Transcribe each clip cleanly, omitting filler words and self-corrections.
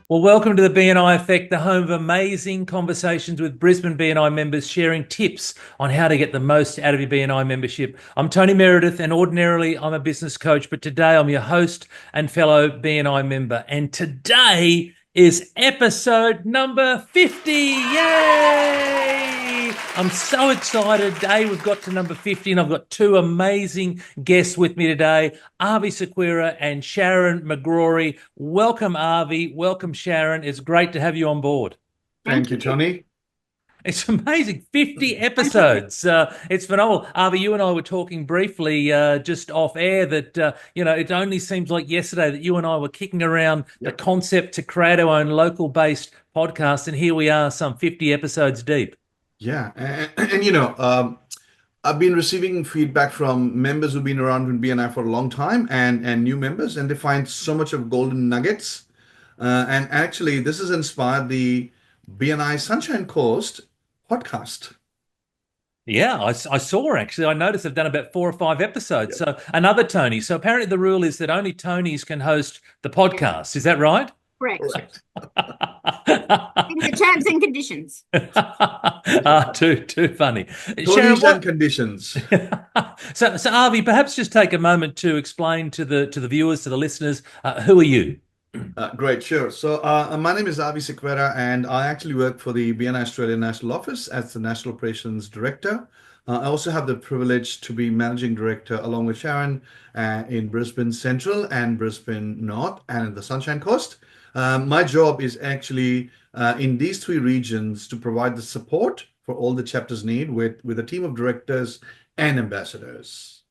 Well, welcome to the BNI Effect, the home of amazing conversations with Brisbane BNI members sharing tips on how to get the most out of your BNI membership. I'm Tony Meredith, and ordinarily I'm a business coach, but today I'm your host and fellow BNI member. And today is episode number 50. Yay! I'm so excited. Today we've got to number 50, and I've got two amazing guests with me today, Avinash Sequeira and Sharon McGrory. Welcome, Avi. Welcome, Sharon. It's great to have you on board. Thank you, Tony. It's amazing. 50 episodes. It's phenomenal. Avi, you and I were talking briefly just off air that, it only seems like yesterday that you and I were kicking around the Yep. concept to create our own local based podcast. And here we are, some 50 episodes deep. Yeah, I've been receiving feedback from members who've been around with BNI for a long time and new members, and they find so much of golden nuggets. And actually, this has inspired the BNI Sunshine Coast podcast. Yeah, I saw actually. I noticed they've done about 4 or 5 episodes. Yep. So another Tony. So apparently the rule is that only Tonys can host the podcast. Is that right? Correct. Correct. In the terms and conditions. Too funny. Sharon, Tony's and conditions. so Avi, perhaps just take a moment to explain to the viewers, to the listeners, who are you? Great, sure. So my name is Avinash Sequeira, and I actually work for the BNI Australia National Office as the National Operations Director. I also have the privilege to be Managing Director along with Sharon in Brisbane Central and Brisbane North and in the Sunshine Coast. My job is actually in these three regions to provide the support for all the chapters need with a team of directors and ambassadors.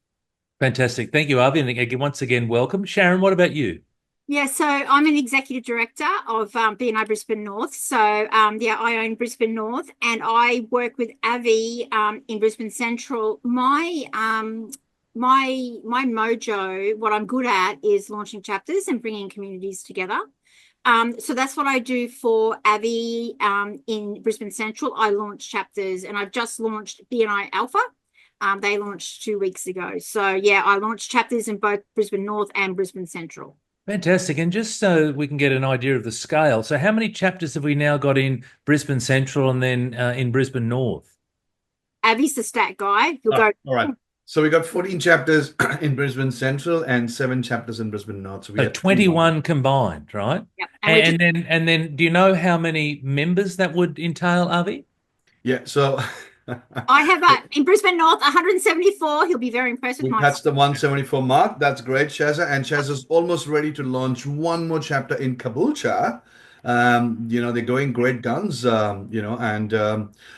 Fantastic. Thank you, Avi. And once again, welcome. Sharon, what about you? Yeah, so I'm an executive director of BNI Brisbane North. So I own Brisbane North, and I work with Avi in Brisbane Central. My mojo, what I'm good at, is launching chapters and bringing communities together. So that's what I do for Avi in Brisbane Central. I launch chapters, and I've just launched BNI Alpha. They launched 2 weeks ago. So yeah, I launched chapters in both Brisbane North and Brisbane Central. Fantastic. And just so we can get an idea of the scale, so how many chapters have we now got in Brisbane Central and then in Brisbane North? Avi's the stat guy. He'll go. All right. So we got 14 chapters in Brisbane Central and 7 chapters in Brisbane North. So we So have 21 combined, right? Yep. And then do you know how many members that would entail, Avi? Yeah, so I have in Brisbane North 174. He'll be very impressed with we my. touched the 174 mark. That's great, Shaza. And Shaza's almost ready to launch one more chapter in Caboolture. They're going great guns,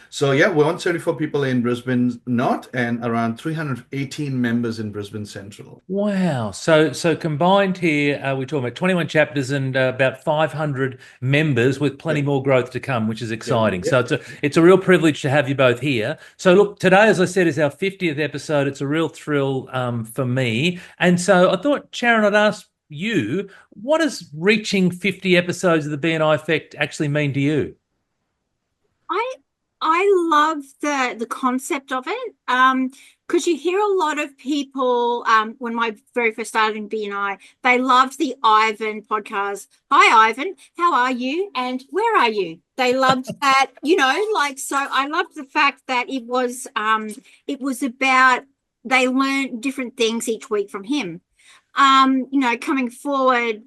so yeah, we're 174 people in Brisbane North and around 318 members in Brisbane Central. Wow. So combined here, we're talking about 21 chapters and about 500 members with plenty more growth to come, which is exciting. Yeah. So it's a real privilege to have you both here. So look, today, as I said, is our 50th episode. It's a real thrill for me. And so I thought, Sharon, I'd ask you, what does reaching 50 episodes of the BNI Effect actually mean to you? I love the concept of it. Because you hear a lot of people, when I very first started in BNI, they loved the Ivan podcast. Hi, Ivan, how are you? And where are you? They loved that, so I loved the fact that it was about, they learned different things each week from him. Coming forward,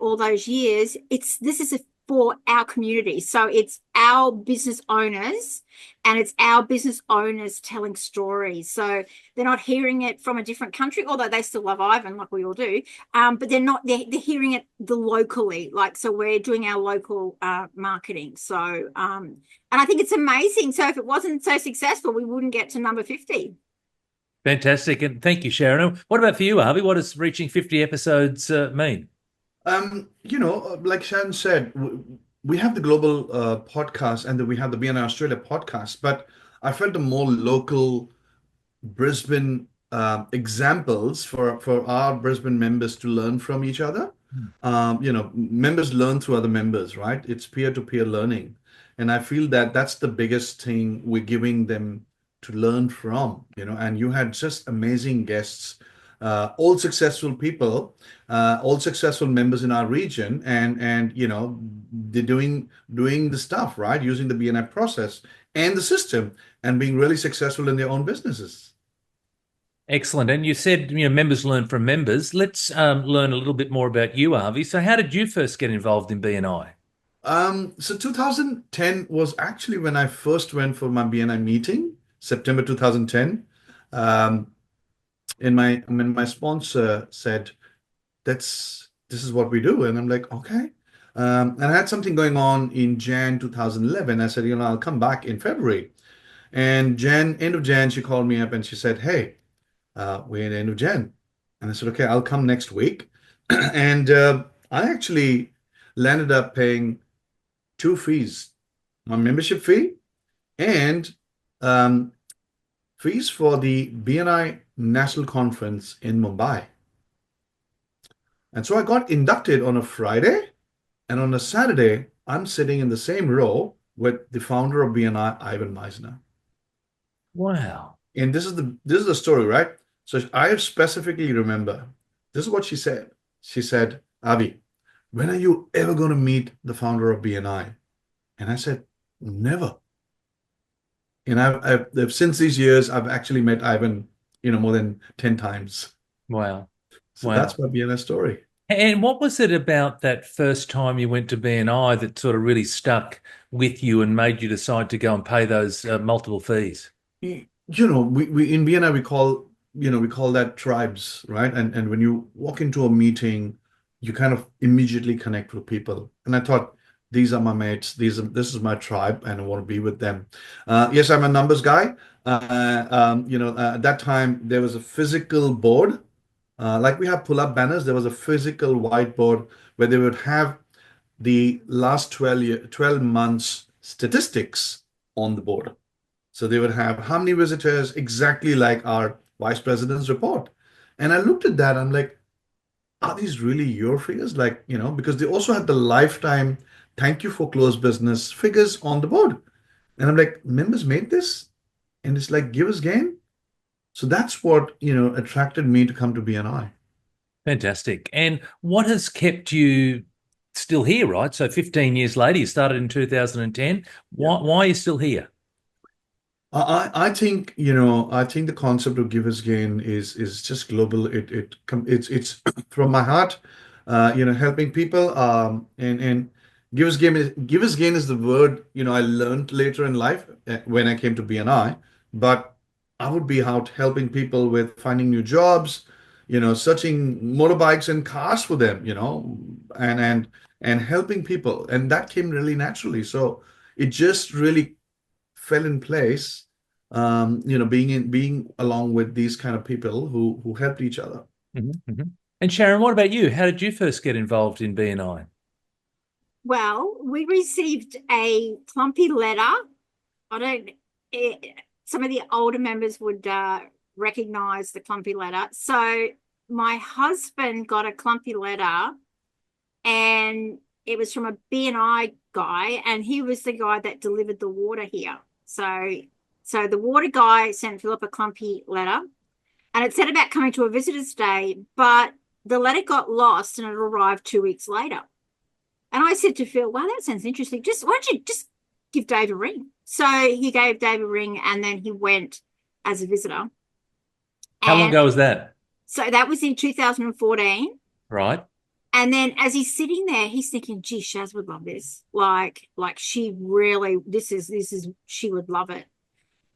all those years, this is for our community. So it's our business owners, and it's our business owners telling stories. So they're not hearing it from a different country, although they still love Ivan, like we all do. But they're hearing it locally. So we're doing our local marketing. So, and I think it's amazing. So if it wasn't so successful, we wouldn't get to number 50. Fantastic. And thank you, Sharon. What about for you, Avi? What does reaching 50 episodes mean? Like Sharon said, we have the global podcast and then we have the BNI Australia podcast, but I felt a more local Brisbane examples for our Brisbane members to learn from each other. Members learn through other members, right? It's peer-to-peer learning. And I feel that that's the biggest thing we're giving them to learn from, and you had just amazing guests all successful people, all successful members in our region, and they're doing the stuff right, using the BNI process and the system, and being really successful in their own businesses. Excellent. And you said, members learn from members. Let's learn a little bit more about you, Avi. So how did you first get involved in BNI? So 2010 was actually when I first went for my BNI meeting, September 2010. Um, my sponsor said, this is what we do. And I'm like, okay. And I had something going on in Jan 2011. I said, I'll come back in February. And end of Jan, she called me up and she said, hey, we're in the end of Jan. And I said, okay, I'll come next week. And I actually landed up paying two fees, my membership fee and fees for the BNI National Conference in Mumbai. And so I got inducted on a Friday, and on a Saturday, I'm sitting in the same row with the founder of BNI, Ivan Meisner. Wow. And this is the story, right? So I specifically remember, this is what she said. She said, Avi, when are you ever going to meet the founder of BNI? And I said, never. And I've since these years, I've actually met Ivan, more than 10 times. Wow. So Wow. that's my BNI story. And what was it about that first time you went to BNI that sort of really stuck with you and made you decide to go and pay those multiple fees? We in BNI we call that tribes, right? And when you walk into a meeting, you kind of immediately connect with people. And I thought, these are my mates. This is my tribe, and I want to be with them. Yes, I'm a numbers guy. At that time there was a physical board, like we have pull-up banners. There was a physical whiteboard where they would have the last 12 months statistics on the board. So they would have how many visitors, exactly like our vice president's report. And I looked at that, I'm like, are these really your figures? Like, because they also had the lifetime thank you for closed business figures on the board. And I'm like, members made this? And it's like, give us gain. So that's what, attracted me to come to BNI. Fantastic. And what has kept you still here, right? So 15 years later, you started in 2010. Why are you still here? I think the concept of give us gain is just global. It's from my heart, helping people. And give us gain is the word I learned later in life when I came to BNI. But I would be out helping people with finding new jobs, searching motorbikes and cars for them, and helping people, and that came really naturally. So it just really fell in place, being along with these kind of people who helped each other. Mm-hmm, mm-hmm. And Sharon, what about you? How did you first get involved in BNI? Well, we received a clumpy letter. Some of the older members would recognize the clumpy letter. So my husband got a clumpy letter, and it was from a BNI guy, and he was the guy that delivered the water here. So the water guy sent Philip a clumpy letter, and it said about coming to a visitor's day, but the letter got lost and it arrived 2 weeks later. And I said to Phil, wow, that sounds interesting. Why don't you just give Dave a ring? So he gave Dave a ring, and then he went as a visitor. How long ago was that? So that was in 2014. Right. And then as he's sitting there, he's thinking, gee, Shaz would love this. Like she really, she would love it.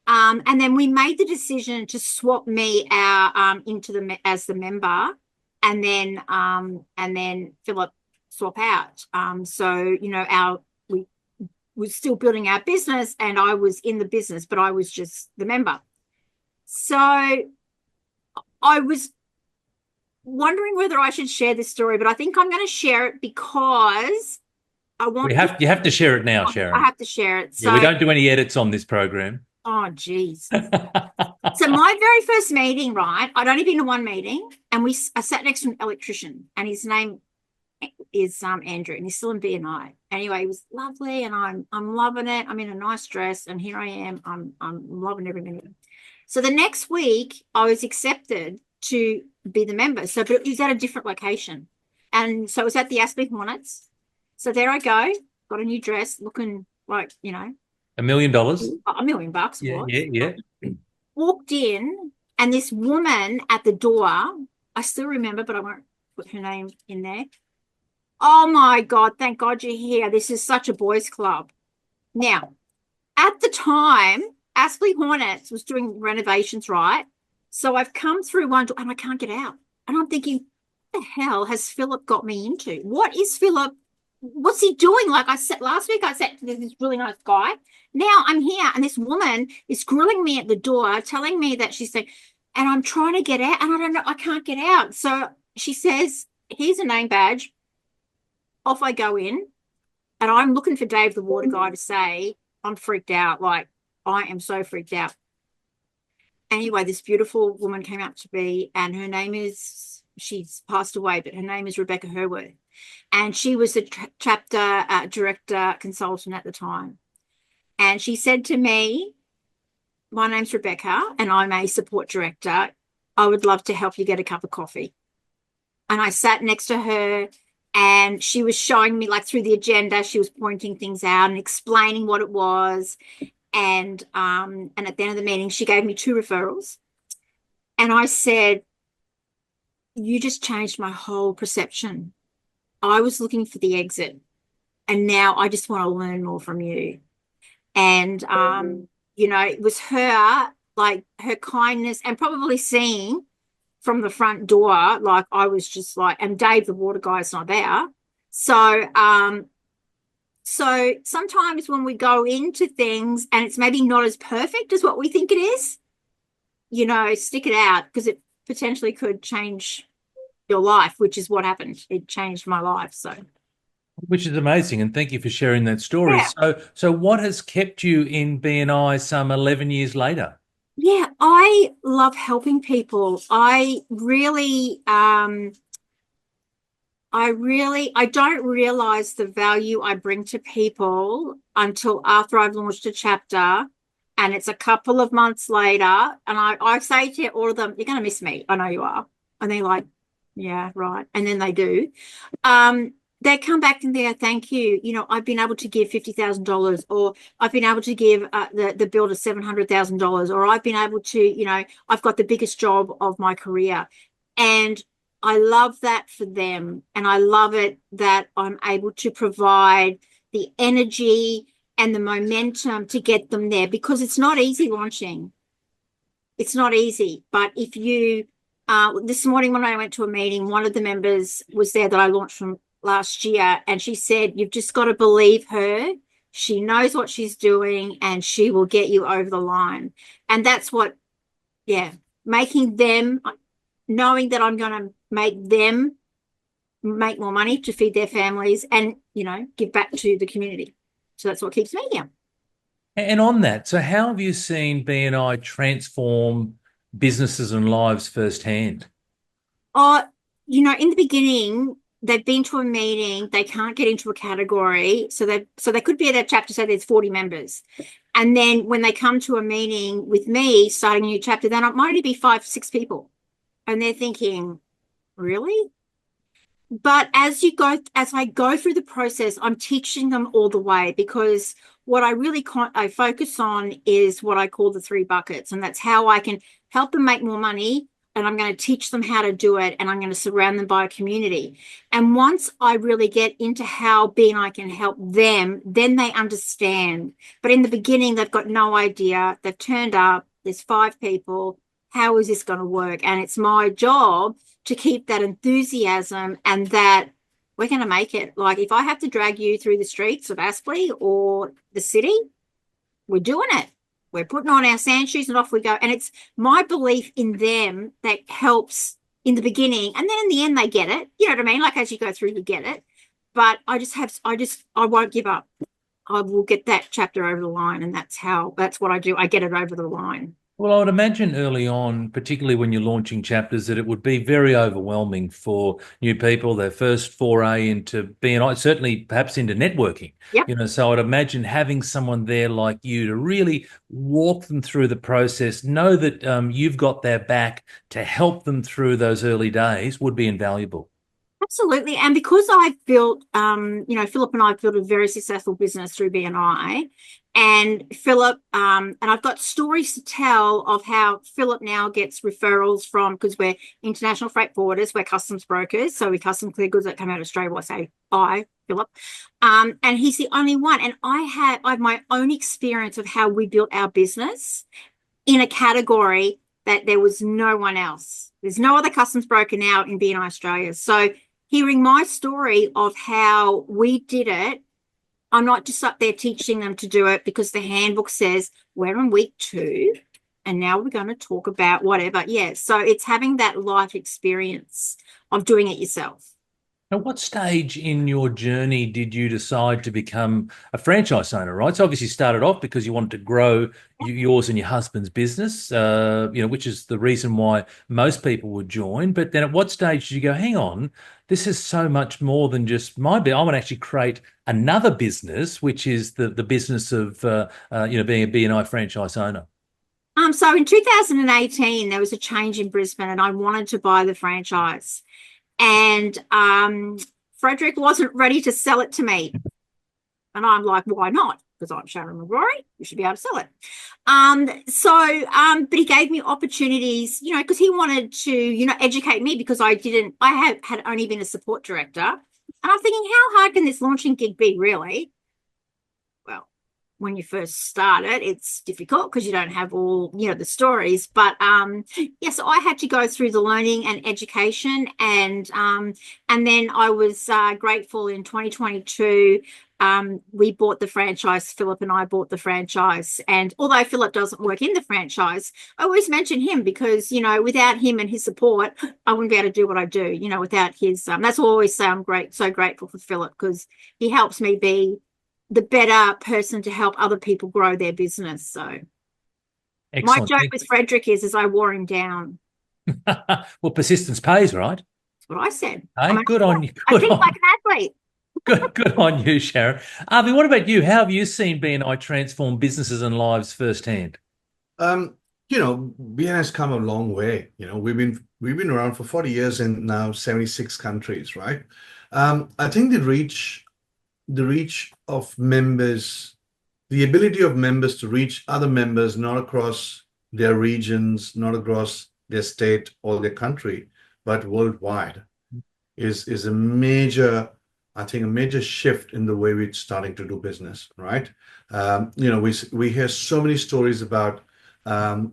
And then we made the decision to swap me as the member, and then Philip swap out. We was still building our business, and I was in the business, but I was just the member. So I was wondering whether I should share this story, but I think I'm going to share it because you have to share it now, Sharon. I have to share it. So we don't do any edits on this program. Oh, geez. So my very first meeting, right? I'd only been to one meeting, and I sat next to an electrician, and his name is Andrew, and he's still in BNI. Anyway, he was lovely, and I'm loving it. I'm in a nice dress, and here I am. I'm loving every minute. So the next week, I was accepted to be the member. So, but it was at a different location. And so it was at the Astley Hornets. So there I go, got a new dress, looking like, $1 million. $1 million bucks. Yeah, What? yeah. Walked in, and this woman at the door, I still remember, but I won't put her name in there. Oh my God, thank God you're here. This is such a boys' club. Now, at the time, Astley Hornets was doing renovations, right? So I've come through one door and I can't get out. And I'm thinking, what the hell has Philip got me into? What is Philip? What's he doing? Like I said last week, I said to this really nice guy. Now I'm here, and this woman is grilling me at the door, telling me that she's saying, and I'm trying to get out, and I don't know, I can't get out. So she says, here's a name badge. Off I go in, and I'm looking for Dave, the water guy, to say, I'm freaked out. Like, I am so freaked out. Anyway, this beautiful woman came up to me, and her name is, she's passed away, but her name is Rebecca Herworth. And she was the chapter director consultant at the time. And she said to me, my name's Rebecca, and I'm a support director. I would love to help you get a cup of coffee. And I sat next to her, and she was showing me, like, through the agenda, she was pointing things out and explaining what it was. And at the end of the meeting, she gave me 2 referrals. And I said, you just changed my whole perception. I was looking for the exit, and now I just want to learn more from you. And, it was her, like, her kindness, and probably seeing from the front door, like, I was just like, and Dave, the water guy, is not there. So sometimes when we go into things and it's maybe not as perfect as what we think it is, stick it out, because it potentially could change your life, which is what happened. It changed my life. So, which is amazing, and thank you for sharing that story. Yeah. So what has kept you in BNI some 11 years later? Yeah, I love helping people. I don't realize the value I bring to people until after I've launched a chapter, and it's a couple of months later, and I say to all of them, you're going to miss me. I know you are. And they're like, yeah, right. And then they do. They come back and they go, thank you. I've been able to give $50,000, or I've been able to give the builder $700,000, or I've been able to, I've got the biggest job of my career. And I love that for them. And I love it that I'm able to provide the energy and the momentum to get them there, because it's not easy launching. It's not easy. But if you, this morning when I went to a meeting, one of the members was there that I launched from last year, and she said, you've just got to believe her. She knows what she's doing, and she will get you over the line. And that's what, making them, knowing that I'm going to make them make more money to feed their families and, give back to the community. So that's what keeps me here. And on that, so how have you seen BNI transform businesses and lives firsthand? In the beginning, they've been to a meeting, they can't get into a category. So they could be at a chapter, so there's 40 members. And then when they come to a meeting with me, starting a new chapter, then it might only be 5-6 people. And they're thinking, really? But as I go through the process, I'm teaching them all the way, because what I focus on is what I call the 3 buckets. And that's how I can help them make more money. And I'm going to teach them how to do it. And I'm going to surround them by a community. And once I really get into how BNI can help them, then they understand. But in the beginning, they've got no idea. They've turned up. There's 5 people. How is this going to work? And it's my job to keep that enthusiasm and that we're going to make it. Like, if I have to drag you through the streets of Astley or the city, we're doing it. We're putting on our sand shoes and off we go. And it's my belief in them that helps in the beginning. And then in the end, they get it. You know what I mean? Like, as you go through, you get it. But I won't give up. I will get that chapter over the line. And that's what I do. I get it over the line. Well, I would imagine early on, particularly when you're launching chapters, that it would be very overwhelming for new people, their first foray into BNI, certainly perhaps into networking. Yep. So I'd imagine having someone there like you to really walk them through the process, know that you've got their back to help them through those early days would be invaluable. Absolutely. And because I've built, Philip and I have built a very successful business through BNI. And Philip, and I've got stories to tell of how Philip now gets referrals from, because we're international freight forwarders, we're customs brokers. So we custom clear goods that come out of Australia. Well, I say Philip. And he's the only one. And I have my own experience of how we built our business in a category that there was no one else. There's no other customs broker now in BNI Australia. So hearing my story of how we did it, I'm not just up there teaching them to do it because the handbook says we're in week 2 and now we're going to talk about whatever. Yeah. So it's having that life experience of doing it yourself. At what stage in your journey did you decide to become a franchise owner, right? So obviously you started off because you wanted to grow yours and your husband's business, which is the reason why most people would join. But then at what stage did you go, hang on, this is so much more than just my bit. I want to actually create another business, which is the business of, being a BNI franchise owner. So in 2018, there was a change in Brisbane and I wanted to buy the franchise. And Frederick wasn't ready to sell it to me. And I'm like, why not? Because I'm Sharon McGrory, you should be able to sell it. But he gave me opportunities, because he wanted to, educate me because I had only been a support director. And I'm thinking, how hard can this launching gig be, really? Well, when you first start it, it's difficult because you don't have all, the stories. But so I had to go through the learning and education. And then I was grateful in 2022. We bought the franchise. Philip and I bought the franchise. And although Philip doesn't work in the franchise, I always mention him because, without him and his support, I wouldn't be able to do what I do, without his, that's what I always say. I'm so grateful for Philip because he helps me be the better person to help other people grow their business. So Excellent. My joke with Frederick is I wore him down. Well, persistence pays, right? That's what I said. Hey, good on you. I think like an athlete. Good on you, Sharon. Avi, what about you? How have you seen BNI transform businesses and lives firsthand? BNI has come a long way. We've been around for 40 years in now 76 countries, right? I think the reach of members, the ability of members to reach other members, not across their regions, not across their state or their country, but worldwide, is a major shift in the way we're starting to do business, right? We hear so many stories about, a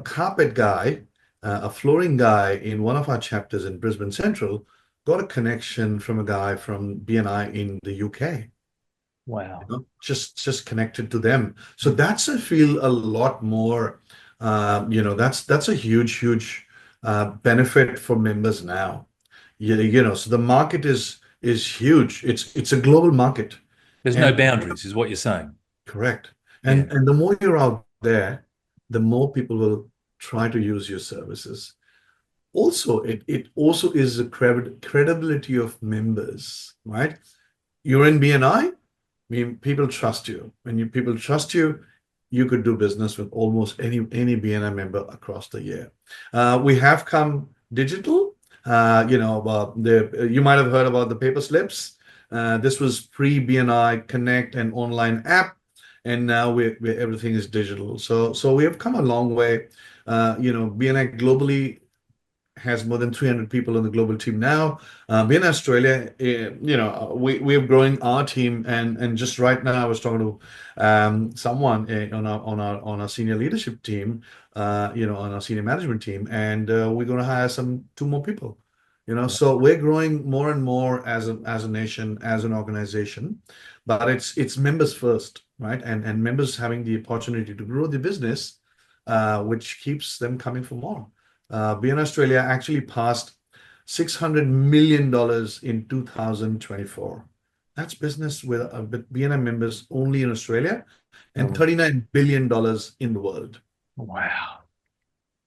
carpet guy, a flooring guy in one of our chapters in Brisbane Central got a connection from a guy from BNI in the UK. Wow. Just connected to them. So that's, I feel, a lot more, that's a huge benefit for members now. So the market is huge. It's a global market. There's no boundaries, is what you're saying. Correct. And the more you're out there, the more people will try to use your services. Also, it also is the credibility of members, right? You're in BNI, people trust you. When people trust you, you could do business with almost any BNI member across the year. We have come digital. You might have heard about the paper slips. This was pre-BNI Connect and online app, and now everything is digital. So we have come a long way. BNI globally has more than 300 people on the global team now. BNI Australia, we're growing our team, and just right now I was talking to someone on our senior leadership team, on our senior management team, and we're going to hire 2 more people. So we're growing more and more as a nation, as an organization, but it's members first, right? And members having the opportunity to grow the business, which keeps them coming for more. BNI Australia actually passed $600 million in 2024. That's business with BNI members only in Australia. and $39 billion in the world. Wow.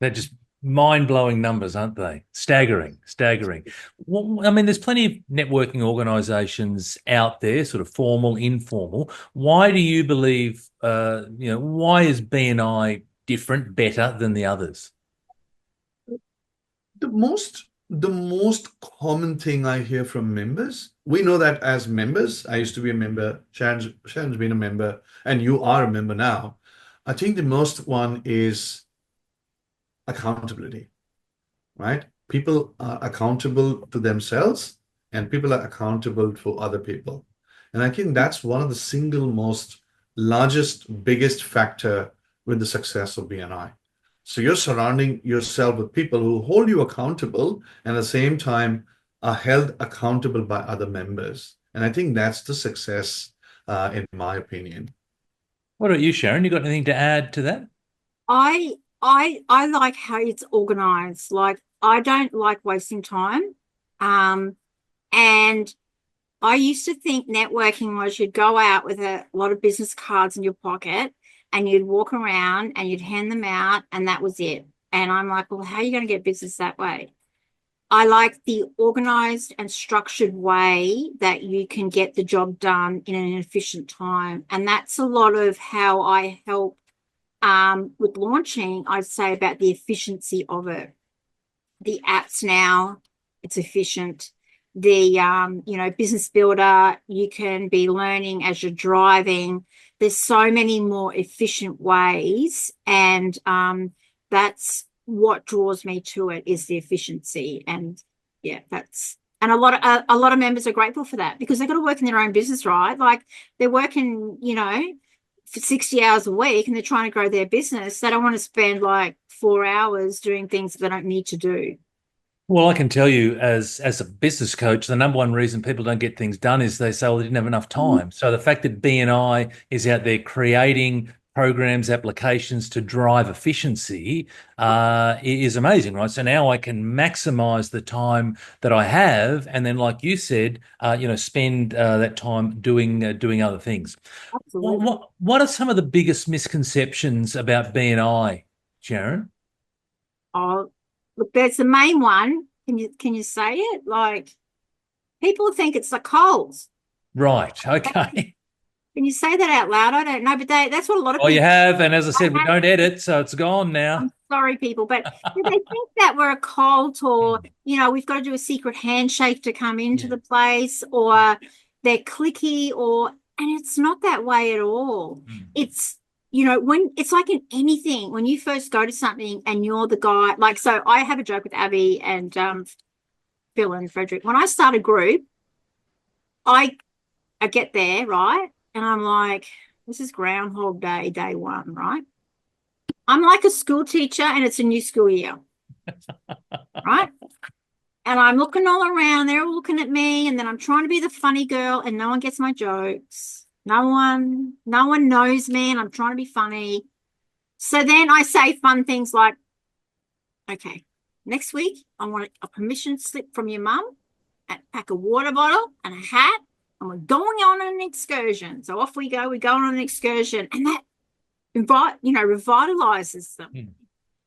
They're just mind-blowing numbers, aren't they? Staggering, staggering. Well, I mean, there's plenty of networking organizations out there, sort of formal, informal. Why do you believe, why is BNI different, better than the others? The most common thing I hear from members, we know that as members, I used to be a member, Sharon's been a member, and you are a member now. I think the most one is accountability, right? People are accountable to themselves and people are accountable for other people. And I think that's one of the single most largest, biggest factor with the success of BNI. So you're surrounding yourself with people who hold you accountable and at the same time are held accountable by other members. And I think that's the success, in my opinion. What about you, Sharon? You got anything to add to that? I like how it's organized. Like, I don't like wasting time. And I used to think networking was you'd go out with a lot of business cards in your pocket and you'd walk around and you'd hand them out and that was it. And I'm like, well, how are you going to get business that way? I like the organized and structured way that you can get the job done in an efficient time. And that's a lot of how I help with launching. I'd say about the efficiency of it. The apps now, it's efficient. The business builder, you can be learning as you're driving. There's so many more efficient ways, and that's what draws me to it, is the efficiency. And yeah, and a lot of members are grateful for that because they've got to work in their own business, right? Like, they're working, for 60 hours a week and they're trying to grow their business. They don't want to spend like 4 hours doing things that they don't need to do. Well, I can tell you as a business coach, the number one reason people don't get things done is they say, well, they didn't have enough time. So the fact that BNI is out there creating programs, applications to drive efficiency is amazing, right? So now I can maximize the time that I have, and then, like you said, spend that time doing other things. Absolutely. What are some of the biggest misconceptions about BNI, Sharon? Oh, look, there's the main one. Can you say it? Like, people think it's the Coles. Right. Okay. Can you say that out loud? I don't know, but that's what a lot of Oh, people. you have, and as I said, we don't edit, so it's gone now. I'm sorry, people, but they think that we're a cult, or we've got to do a secret handshake to come into the place, or they're cliquey, and it's not that way at all. It's when it's like in anything, when you first go to something and you're the guy, like, so I have a joke with Abby and Phil and Frederick. When I start a group, I get there, right? And I'm like, this is Groundhog Day, day one, right? I'm like a school teacher and it's a new school year, right? And I'm looking all around, they're all looking at me, and then I'm trying to be the funny girl and no one gets my jokes. No one knows me and I'm trying to be funny. So then I say fun things like, okay, next week I want a permission slip from your mum, and pack a water bottle and a hat, and we're going on an excursion. So off we go. We go on an excursion, and that revitalizes them.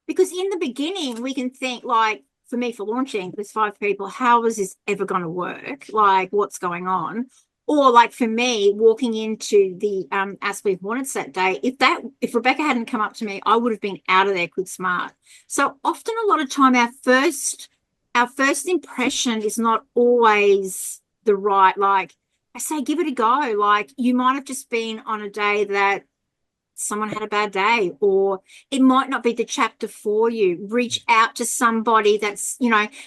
Because in the beginning, we can think, like, for me, for launching, there's 5 people. How is this ever going to work? Like, what's going on? Or like for me, walking into the Astley Hornets that day, if Rebecca hadn't come up to me, I would have been out of there quick smart. So often, a lot of time, our first impression is not always the right. Like, I say, give it a go. Like, you might have just been on a day that someone had a bad day, or it might not be the chapter for you. Reach out to somebody that's,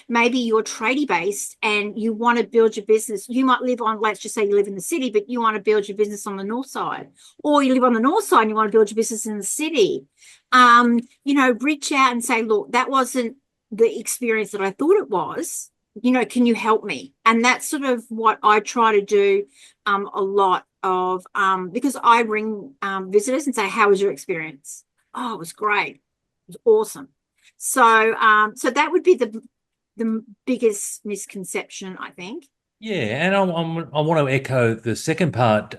maybe you're tradie based and you want to build your business. You might live on, let's just say you live in the city, but you want to build your business on the north side, or you live on the north side and you want to build your business in the city. Reach out and say, look, that wasn't the experience that I thought it was. Can you help me? And that's sort of what I try to do a lot of, because I ring visitors and say, how was your experience? Oh, it was great. It was awesome. So that would be the biggest misconception, I think. Yeah, and I want to echo the second part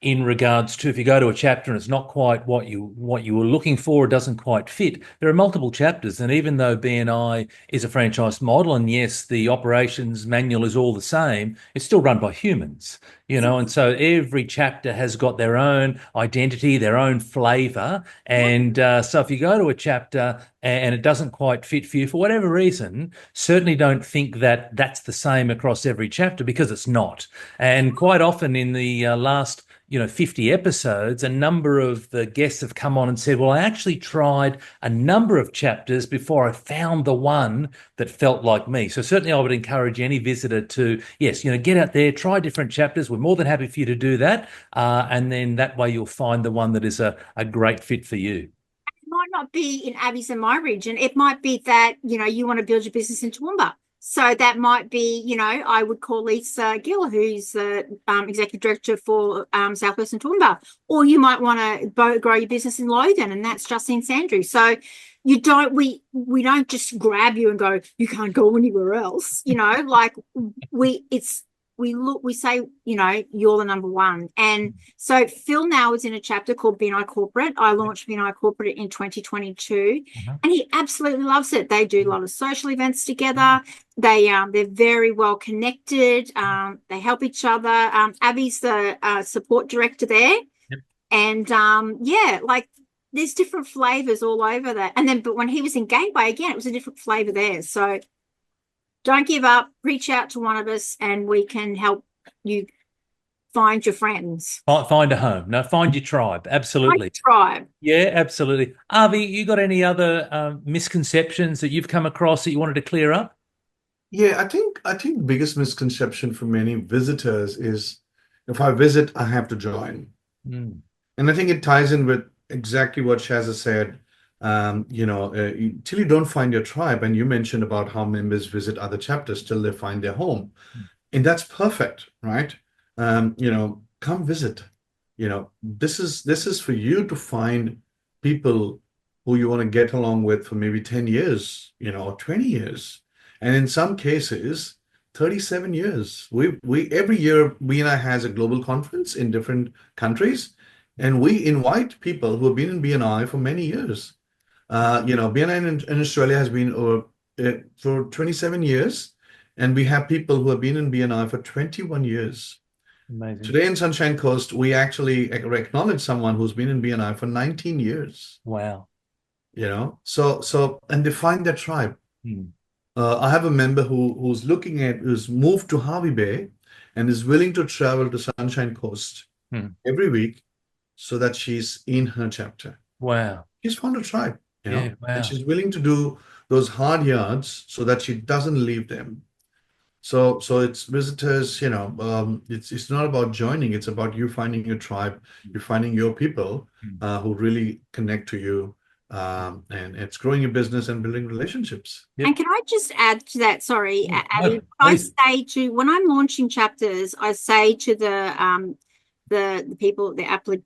in regards to if you go to a chapter and it's not quite what you were looking for, it doesn't quite fit. There are multiple chapters, and even though BNI is a franchise model, and yes, the operations manual is all the same, it's still run by humans, and so every chapter has got their own identity, their own flavour, and so if you go to a chapter and it doesn't quite fit for you for whatever reason, certainly don't think that that's the same across every chapter because it's not. And quite often in the last 50 episodes, a number of the guests have come on and said, well, I actually tried a number of chapters before I found the one that felt like me. So certainly I would encourage any visitor to, yes, get out there, try different chapters. We're more than happy for you to do that. And then that way you'll find the one that is a great fit for you. Might not be in Abby's and my region. It might be that, you want to build your business in Toowoomba. So that might be, I would call Lisa Gill, who's the executive director for Southwest and Toowoomba. Or you might want to grow your business in Logan, and that's Justine Sandrew. So we don't just grab you and go, you can't go anywhere else. We say, you're the number one. And so Phil now is in a chapter called BNI Corporate. I launched BNI Corporate in 2022, and he absolutely loves it. They do a lot of social events together. They're very well connected. They help each other. Abby's the support director there. Yep. And there's different flavors all over that. And then, but when he was in Gateway, again, it was a different flavor there. So don't give up. Reach out to one of us and we can help you find your friends. Find a home. No, find your tribe. Absolutely. Tribe. Yeah, absolutely. Avi, you got any other misconceptions that you've come across that you wanted to clear up? Yeah, I think the biggest misconception for many visitors is if I visit, I have to join. Mm. And I think it ties in with exactly what Shazza said. Till you don't find your tribe, and you mentioned about how members visit other chapters till they find their home, and that's perfect, right? Come visit. This is for you to find people who you want to get along with for maybe 10 years, or 20 years, and in some cases 37 years. We every year BNI has a global conference in different countries, and we invite people who have been in BNI for many years. BNI in Australia has been for 27 years, and we have people who have been in BNI for 21 years. Amazing. Today in Sunshine Coast, we actually acknowledge someone who's been in BNI for 19 years. Wow. And they find their tribe. I have a member who's moved to Harvey Bay and is willing to travel to Sunshine Coast every week so that she's in her chapter. Wow. She's found a tribe. Yeah, wow. And she's willing to do those hard yards so that she doesn't leave them. So it's visitors, it's not about joining, it's about you finding your tribe, you finding your people who really connect to you, and it's growing your business and building relationships. Yep. And can I just add to that? Sorry, Abby, when I'm launching chapters, I say to the people, the applicants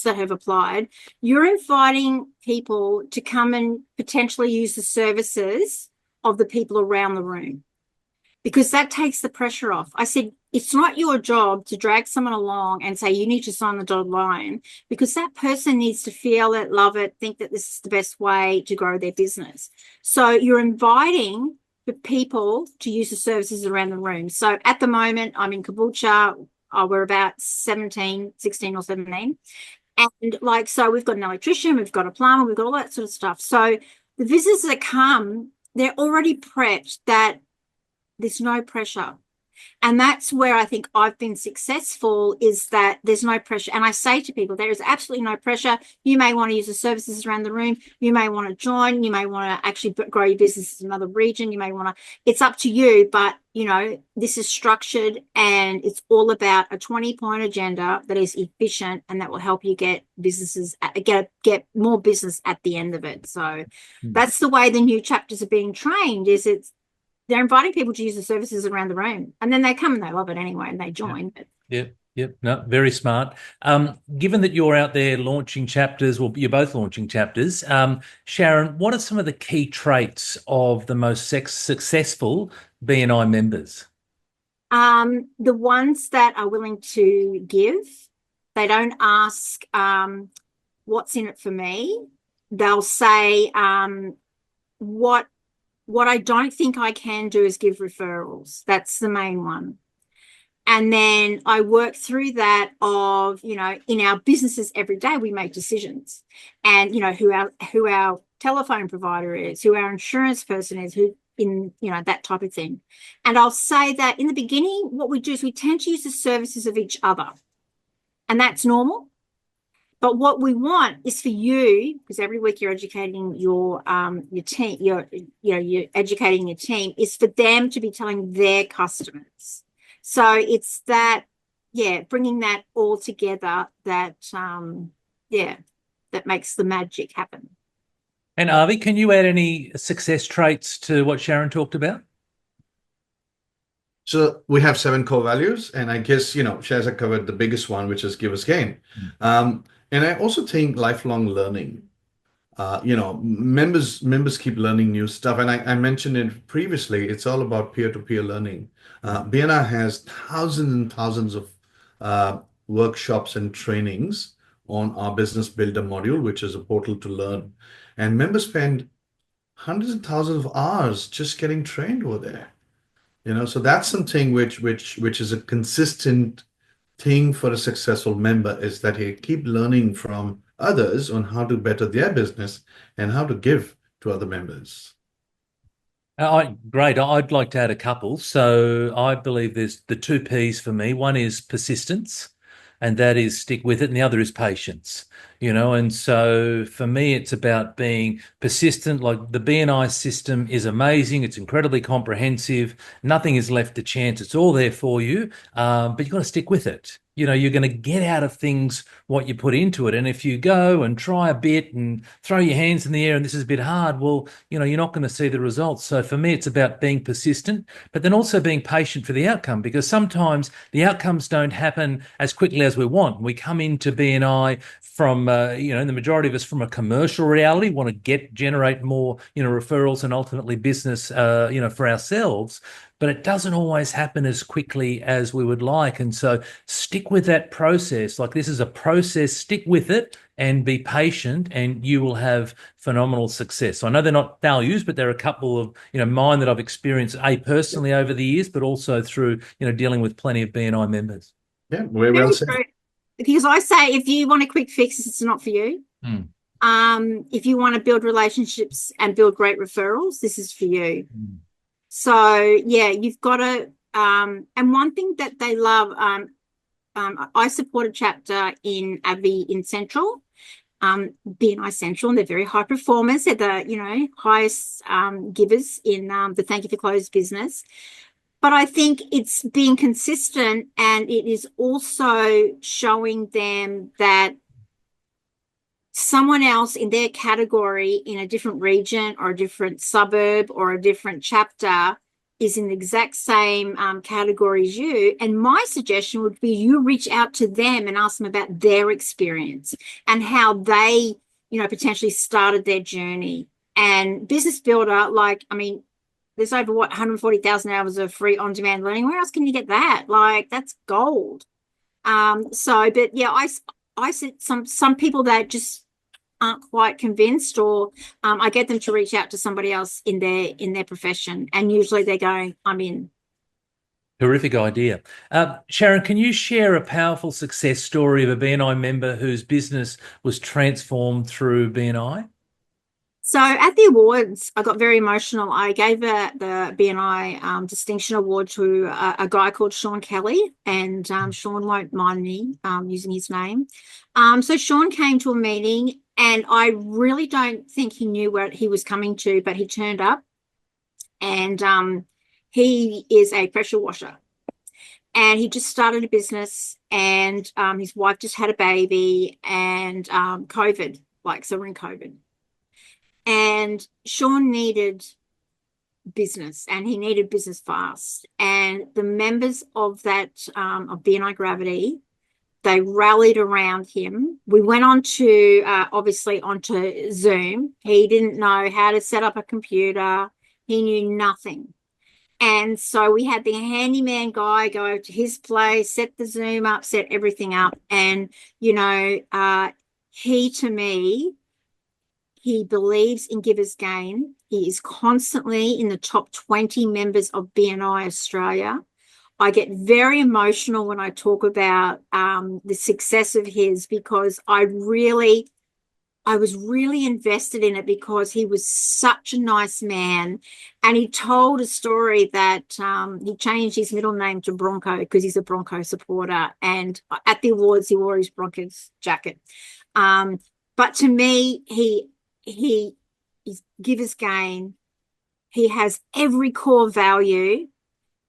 that have applied, you're inviting people to come and potentially use the services of the people around the room, because that takes the pressure off. I said, it's not your job to drag someone along and say, you need to sign the dotted line, because that person needs to feel it, love it, think that this is the best way to grow their business. So you're inviting the people to use the services around the room. So at the moment, I'm in Caboolture. We're about 16 or 17. And so we've got an electrician, we've got a plumber, we've got all that sort of stuff. So the visitors that come, they're already prepped that there's no pressure. And that's where I think I've been successful, is that there's no pressure. And I say to people, there is absolutely no pressure. You may want to use the services around the room. You may want to join. You may want to actually grow your business in another region. You may want to, it's up to you. But, this is structured, and it's all about a 20-point agenda that is efficient and that will help you get businesses, get more business at the end of it. So that's the way the new chapters are being trained, they're inviting people to use the services around the room, and then they come and they love it anyway and they join. Yep. No, very smart. Given that you're out there launching chapters, well, you're both launching chapters. Sharon, what are some of the key traits of the most successful BNI members? The ones that are willing to give, they don't ask what's in it for me. They'll say what I don't think I can do is give referrals. That's the main one. And then I work through that of, in our businesses every day, we make decisions, and, who our telephone provider is, who our insurance person is, who that type of thing. And I'll say that in the beginning, what we do is we tend to use the services of each other, and that's normal. But what we want is for you, because every week you're educating your team, you're educating your team, is for them to be telling their customers. So it's that, bringing that all together that, that makes the magic happen. And Avi, can you add any success traits to what Sharon talked about? So we have 7 core values, and I guess, Shazza covered the biggest one, which is give us gain. And I also think lifelong learning. Members keep learning new stuff. And I mentioned it previously, it's all about peer-to-peer learning. BNI has thousands and thousands of workshops and trainings on our Business Builder module, which is a portal to learn. And members spend hundreds of thousands of hours just getting trained over there. So that's something which is a consistent thing for a successful member, is that he keep learning from others on how to better their business and how to give to other members. Great. I'd like to add a couple. So I believe there's the 2 P's for me. One is persistence, and that is stick with it. And the other is patience, and so for me, it's about being persistent. Like the BNI system is amazing. It's incredibly comprehensive. Nothing is left to chance. It's all there for you. But you've got to stick with it. You're going to get out of things what you put into it. And if you go and try a bit and throw your hands in the air and this is a bit hard, well, you're not going to see the results. So for me, it's about being persistent, but then also being patient for the outcome, because sometimes the outcomes don't happen as quickly as we want. We come into BNI from, the majority of us from a commercial reality, want to generate more, referrals and ultimately business, for ourselves. But it doesn't always happen as quickly as we would like. And so stick with that process. Like, this is a process, stick with it and be patient, and you will have phenomenal success. So I know they're not values, but there are a couple of, mine that I've experienced, personally over the years, but also through, dealing with plenty of BNI members. Yeah, very well said. Because I say, if you want a quick fix, it's not for you. If you want to build relationships and build great referrals, this is for you. So, you've got to, and one thing that they love, I support a chapter in Avi in Central, BNI Central, and they're very high performers. They're the, highest givers in the Thank You for Close business. But I think it's being consistent, and it is also showing them that someone else in their category in a different region or a different suburb or a different chapter is in the exact same category as you. And my suggestion would be you reach out to them and ask them about their experience and how they, potentially started their journey. And Business Builder, there's over 140,000 hours of free on-demand learning. Where else can you get that? That's gold. I said some people that just aren't quite convinced, or I get them to reach out to somebody else in their profession, and usually they're going, I'm in. Terrific idea. Sharon, can you share a powerful success story of a BNI member whose business was transformed through BNI? So at the awards, I got very emotional. I gave the BNI Distinction Award to a guy called Sean Kelly, and Sean won't mind me using his name. So Sean came to a meeting, and I really don't think he knew where he was coming to, but he turned up, and he is a pressure washer. And he just started a business, and his wife just had a baby, and COVID, so we're in COVID. And Sean needed business, and he needed business fast. And the members of that of BNI Gravity, they rallied around him. We went on to onto Zoom. He didn't know how to set up a computer. He knew nothing. And so we had the handyman guy go over to his place, set the Zoom up, set everything up. And, to me, he believes in givers gain. He is constantly in the top 20 members of BNI Australia. I get very emotional when I talk about the success of his, because I was really invested in it, because he was such a nice man. And he told a story that he changed his middle name to Bronco because he's a Bronco supporter. And at the awards, he wore his Broncos jacket. But to me, he is giver's gain. He has every core value.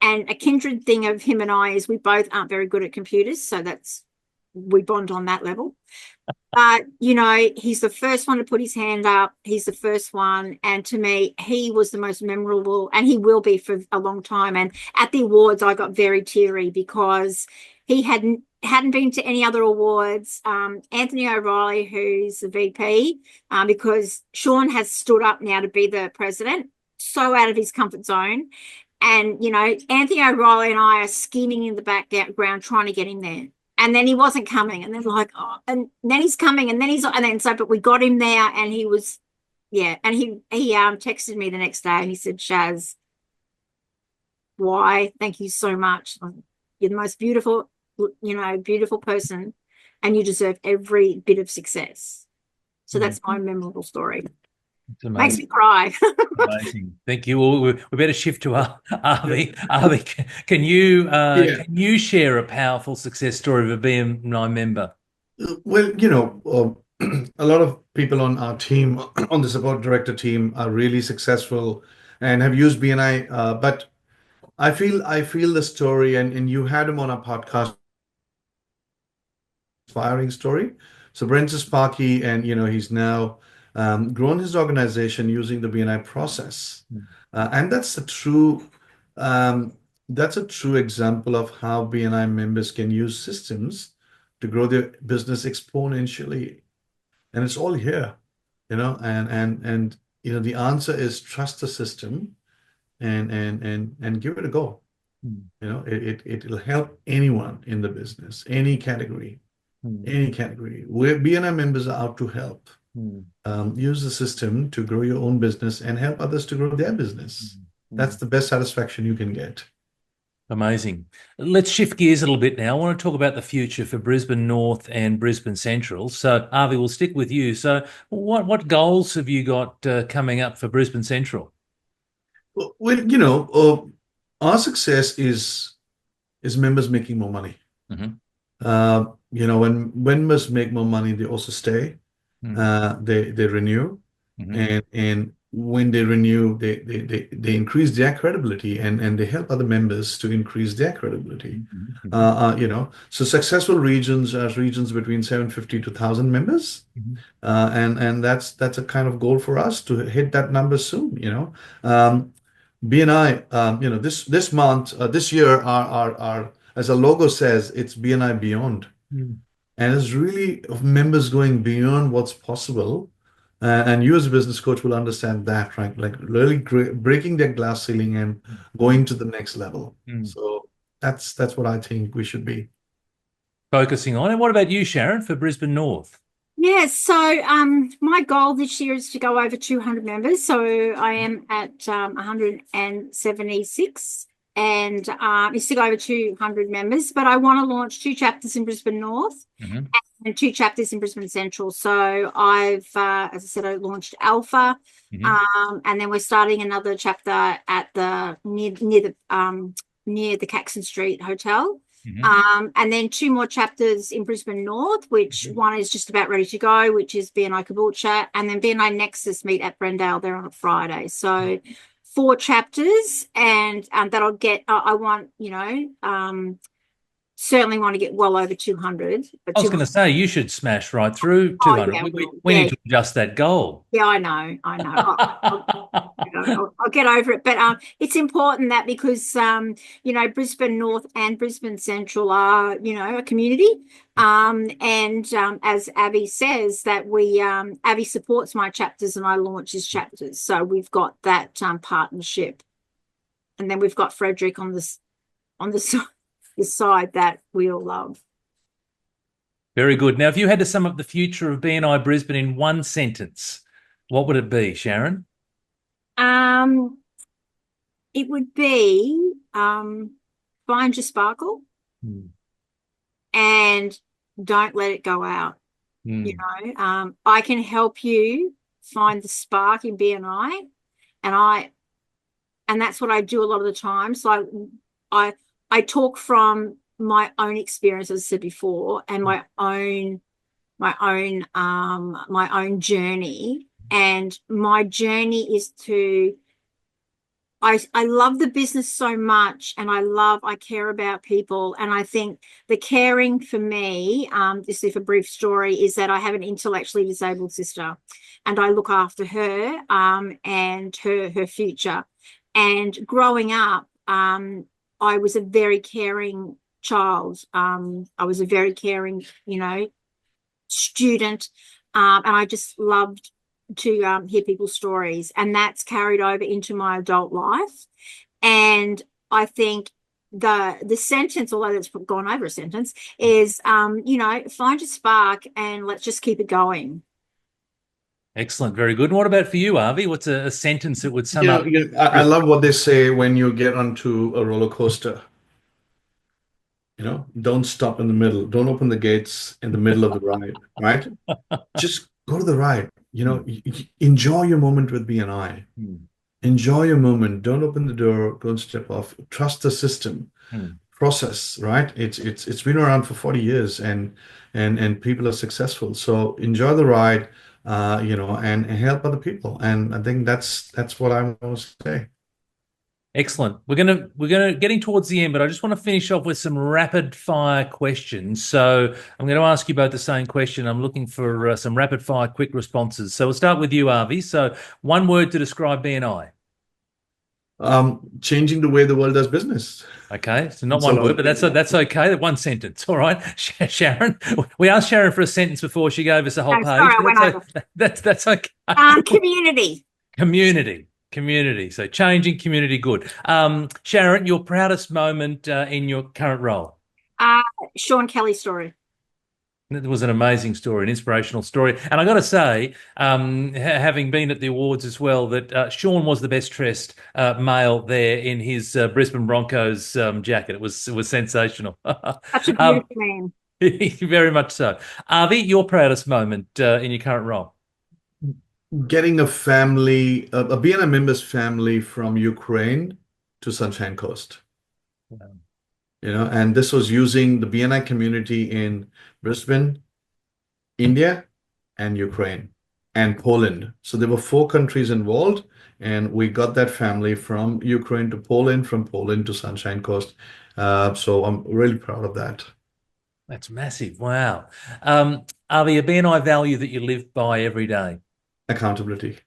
And a kindred thing of him and I is we both aren't very good at computers. So we bond on that level. But, he's the first one to put his hand up. He's the first one. And to me, he was the most memorable, and he will be for a long time. And at the awards, I got very teary because he hadn't been to any other awards. Anthony O'Reilly, who's the VP, because Sean has stood up now to be the president, so out of his comfort zone. And, Anthony O'Reilly and I are scheming in the background trying to get him there. And then he wasn't coming. And then and then he's coming. But we got him there, and he was, And he texted me the next day, and he said, Shaz, why? Thank you so much. You're the most beautiful, beautiful person, and you deserve every bit of success. So that's my memorable story. Makes me cry. Amazing. Thank you. Well, we better shift to Avi. Avi, can you share a powerful success story of a BNI member? Well, a lot of people on our team, on the support director team, are really successful and have used BNI. But I feel the story, and you had him on our podcast, inspiring story. So Brent Sparky, and he's now grown his organization using the BNI process, and that's a true example of how BNI members can use systems to grow their business exponentially, and it's all here, and the answer is trust the system and give it a go. It'll help anyone in the business, any category, where BNI members are out to help. Use the system to grow your own business and help others to grow their business. That's the best satisfaction you can get. Amazing. Let's shift gears a little bit now. I want to talk about the future for Brisbane North and Brisbane Central. So, Avi, we'll stick with you. So, what goals have you got coming up for Brisbane Central? Well, our success is members making more money. When members make more money, they also stay. They renew, and when they renew, they increase their credibility, and they help other members to increase their credibility. So successful regions are regions between 750 to 1,000 members, and that's a kind of goal for us to hit that number soon. BNI, this year, our as a logo says, it's BNI Beyond. And it's really of members going beyond what's possible. And you as a business coach will understand that, right? Like really breaking that glass ceiling and going to the next level. So that's what I think we should be focusing on. And what about you, Sharon, for Brisbane North? Yes, so my goal this year is to go over 200 members. So I am at 176. And it's to go over 200 members, but I want to launch 2 chapters in Brisbane North and 2 chapters in Brisbane Central. So I've, as I said, I launched Alpha, and then we're starting another chapter at near the Caxton Street Hotel, and then 2 more chapters in Brisbane North, which one is just about ready to go, which is BNI Caboolture, and then BNI Nexus meet at Brendale there on a Friday. So 4 chapters, and that I'll get. I want, certainly want to get well over 200. I was going to say you should smash right through 200. We need to adjust that goal. Yeah, I know. I'll get over it, but it's important that because Brisbane North and Brisbane Central are a community, and as Avi says that Avi supports my chapters and I launch his chapters, so we've got that partnership. and then we've got Frederick on this the side that we all love. Very good. Now, if you had to sum up the future of BNI Brisbane in one sentence, what would it be, Sharon? It would be find your sparkle and don't let it go out. You know, I can help you find the spark in BNI, and that's what I do a lot of the time. So I talk from my own experience, as I said before, and my own journey. And my journey is to I love the business so much, and I care about people. And I think the caring for me, this is a brief story, is that I have an intellectually disabled sister, and I look after her and her future. And growing up, I was a very caring child. I was a very caring, student, and I just loved to hear people's stories, and that's carried over into my adult life. And I think the sentence, although that's gone over a sentence, is find your spark and let's just keep it going. Excellent. Very good. And what about for you, Avi? What's a sentence that would sum up? I love what they say when you get onto a roller coaster. Don't stop in the middle. Don't open the gates in the middle of the ride, right? Just go to the ride. Enjoy your moment with BNI. Enjoy your moment. Don't open the door. Don't step off. Trust the system. Process, right? It's been around for 40 years, and people are successful. So enjoy the ride, and help other people. And I think that's what I want to say. Excellent. We're gonna getting towards the end, but I just want to finish off with some rapid fire questions. So I'm going to ask you both the same question. I'm looking for some rapid fire quick responses. So we'll start with you, Avi. So one word to describe BNI. Changing the way the world does business. Okay, so not one word, but that's okay. One sentence, all right. Sharon, we asked Sharon for a sentence before she gave us a whole page. Sorry, I went over. That's okay. Community. So changing community good. Sharon, your proudest moment in your current role? Sean Kelly's story. It was an amazing story, an inspirational story. And I got to say, having been at the awards as well, that Sean was the best dressed male there in his Brisbane Broncos jacket. It was sensational. Such a beautiful man. Very much so. Avi, your proudest moment in your current role? Getting a BNI member's family from Ukraine to Sunshine Coast. Wow. And this was using the BNI community in Brisbane, India, and Ukraine, and Poland. So there were 4 countries involved, and we got that family from Ukraine to Poland, from Poland to Sunshine Coast. So I'm really proud of that. That's massive. Wow. Avi, a BNI value that you live by every day? Accountability.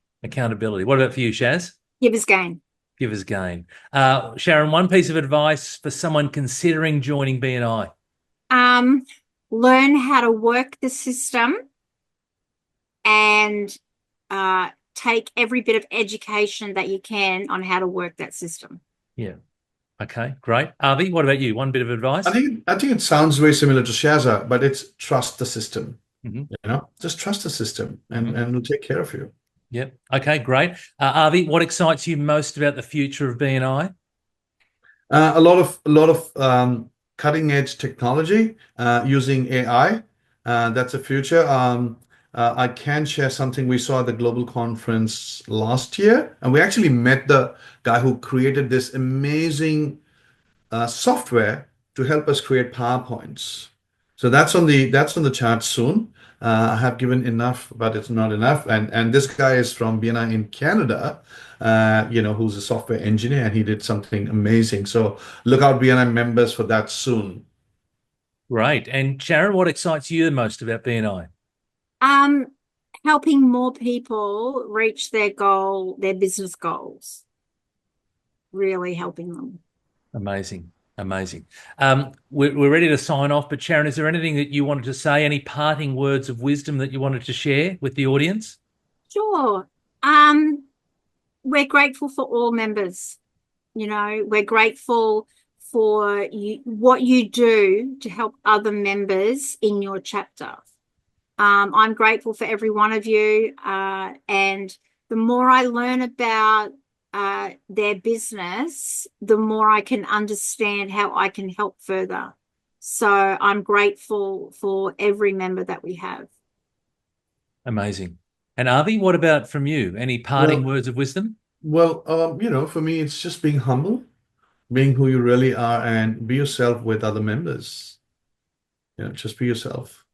What about for you, Shaz? Giver's gain. Giver's gain. Sharon, one piece of advice for someone considering joining BNI? Learn how to work the system and take every bit of education that you can on how to work that system. Yeah. Okay, great. Avi, what about you? One bit of advice? I think it sounds very similar to Shaza, but it's trust the system. Just trust the system, and it'll take care of you. Yep. Okay, great. Avi, what excites you most about the future of BNI? A lot of cutting edge technology using AI. That's the future. I can share something we saw at the global conference last year, and we actually met the guy who created this amazing software to help us create PowerPoints. So that's on the chart soon. I have given enough, but it's not enough. And this guy is from BNI in Canada, who's a software engineer, and he did something amazing. So look out, BNI members, for that soon. Right. And Sharon, what excites you the most about BNI? Helping more people reach their business goals. Really helping them. Amazing. We're ready to sign off, but Sharon, is there anything that you wanted to say, any parting words of wisdom that you wanted to share with the audience? Sure. We're grateful for all members. We're grateful for you, what you do to help other members in your chapter. I'm grateful for every one of you. And the more I learn about their business, the more I can understand how I can help further. So I'm grateful for every member that we have. Amazing. And Avi, what about from you? Any parting words of wisdom? Well, for me, it's just being humble, being who you really are, and be yourself with other members. Just be yourself.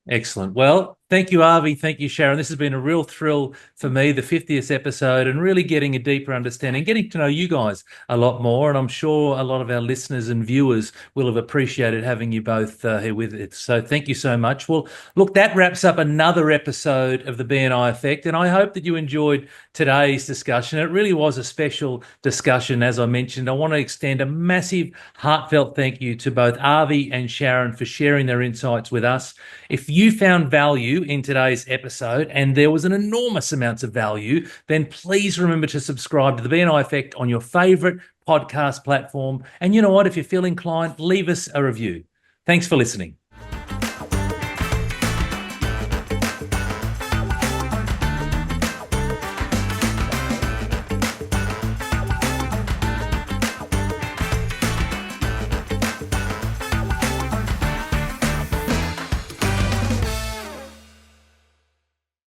Excellent. Well, thank you, Avi. Thank you, Sharon. This has been a real thrill for me, the 50th episode, and really getting a deeper understanding, getting to know you guys a lot more. And I'm sure a lot of our listeners and viewers will have appreciated having you both here with it. So thank you so much. Well, look, that wraps up another episode of the BNI Effect. And I hope that you enjoyed today's discussion. It really was a special discussion, as I mentioned. I want to extend a massive, heartfelt thank you to both Avi and Sharon for sharing their insights with us. If you found value in today's episode, and there was an enormous amount of value, then please remember to subscribe to the BNI Effect on your favorite podcast platform. And you know what? If you feel inclined, leave us a review. Thanks for listening.